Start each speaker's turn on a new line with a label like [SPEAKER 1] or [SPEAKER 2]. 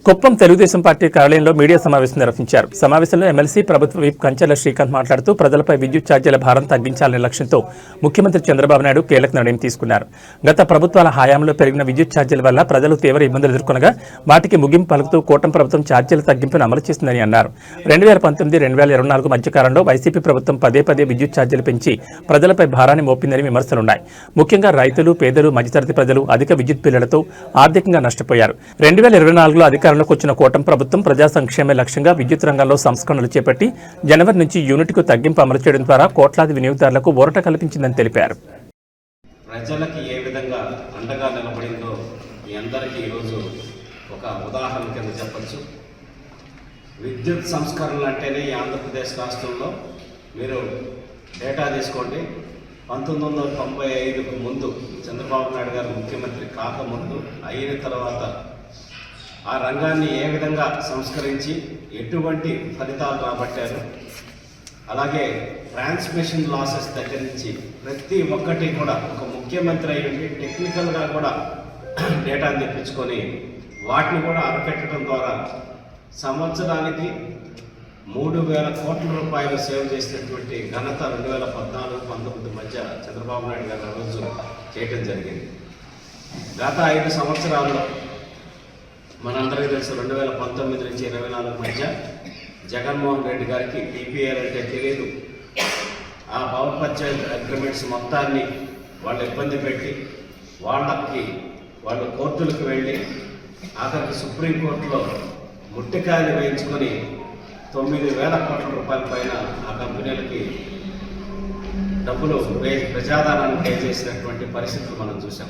[SPEAKER 1] Kuppam Telugu Desam party కార్యాలయంలో media సమావేశం నిర్వహించారు. సమావేశంలో ఎమ్మెల్సీ ప్రభుత్వ విప్ కంచెల శ్రీకాంత్ మాట్లాడుతూ ప్రజలపై విద్యుత్ ఛార్జీల భారం తగ్గించాలనే లక్ష్యంతో ముఖ్యమంత్రి చంద్రబాబు నాయుడు కీలక నిర్ణయం తీసుకున్నారు. గత ప్రభుత్వాల హయాంలో పెరిగిన విద్యుత్ ఛార్జీల వల్ల ప్రజలు తీవ్ర ఇబ్బందులు ఎదుర్కొనగా వాటికి ముగింపు పలుకుతూ కూటమి ప్రభుత్వం ఛార్జీల తగ్గింపును అమలు చేసిందని అన్నారు. 2019-2024 మధ్యకాలంలో వైసీపీ ప్రభుత్వం పదే విద్యుత్ ఛార్జీలు పెంచి ప్రజలపై భారాన్ని మోపిందని విమర్శలున్నాయి. ముఖ్యంగా రైతులు, పేదలు, మధ్యతరగతి ప్రజలు అధిక విద్యుత్ బిల్లులతో ఆర్థికంగా నష్టపోయారు. 2024లో అధికారంలోకి వచ్చిన కూటమి ప్రభుత్వం ప్రజా సంక్షేమే లక్ష్యంగా విద్యుత్ రంగంలో సంస్కరణలు చేపట్టి జనవరి నుంచి యూనిట్కు తగ్గింపు అమలు చేయడం ద్వారా కోట్లాది వినియోగదారులకు ఊరట కల్పించిందని తెలిపారు.
[SPEAKER 2] ప్రజలకి ఏ విధంగా అండగా నిలబడిందో మీ అందరికీ ఈరోజు ఒక ఉదాహరణ కింద చెప్పచ్చు. విద్యుత్ సంస్కరణలు అంటేనే ఈ ఆంధ్రప్రదేశ్ రాష్ట్రంలో మీరు డేటా తీసుకోండి. 1995కు ముందు చంద్రబాబు నాయుడు గారు ముఖ్యమంత్రి కాకముందు, అయిన తర్వాత ఆ రంగాన్ని ఏ విధంగా సంస్కరించి ఎటువంటి ఫలితాలు రాబట్టారు, అలాగే ట్రాన్స్మిషన్ లాసెస్ దగ్గర నుంచి ప్రతి ఒక్కటి కూడా ఒక ముఖ్యమంత్రి అయ్యి టెక్నికల్గా కూడా డేటాను తెప్పించుకొని వాటిని కూడా అరకెట్టడం ద్వారా సంవత్సరానికి 3,000 కోట్ల రూపాయలు సేవ్ చేసినటువంటి ఘనత 2014-19 మధ్య చంద్రబాబు నాయుడు గారు ఆ రోజు చేయటం జరిగింది. గత 5 సంవత్సరాల్లో మనందరికీ తెలుసు 2019 నుంచి 2024 మధ్య జగన్మోహన్ రెడ్డి గారికి టీపీఎల్ అంటే తెలియదు. ఆ పవర్ పర్చేజ్ అగ్రిమెంట్స్ మొత్తాన్ని వాళ్ళు ఇబ్బంది పెట్టి వాళ్ళు కోర్టులకు వెళ్ళి ఆఖరికి సుప్రీంకోర్టులో ముట్టికాయలు వేయించుకొని 9,000 కోట్ల రూపాయల పైన ఆ కంపెనీలకి డబ్బులు ప్రజాదానాన్ని పే చేసినటువంటి పరిస్థితులు మనం చూసాం.